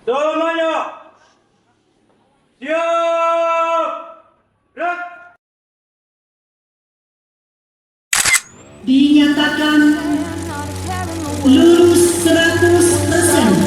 Semuanya siap. Gerak. Dinyatakan lulus 100%.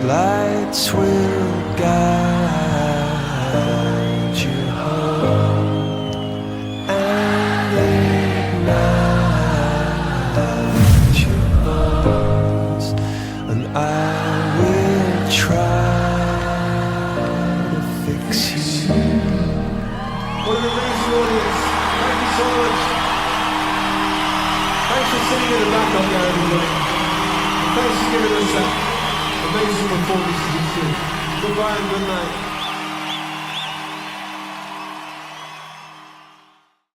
Lights will guide you home and ignite your bones, and I will try to fix you. What an amazing audience. Thank you so much. Thanks for sitting in the back up there, everybody. And thanks for giving us that amazing performance to do. Goodbye and good night.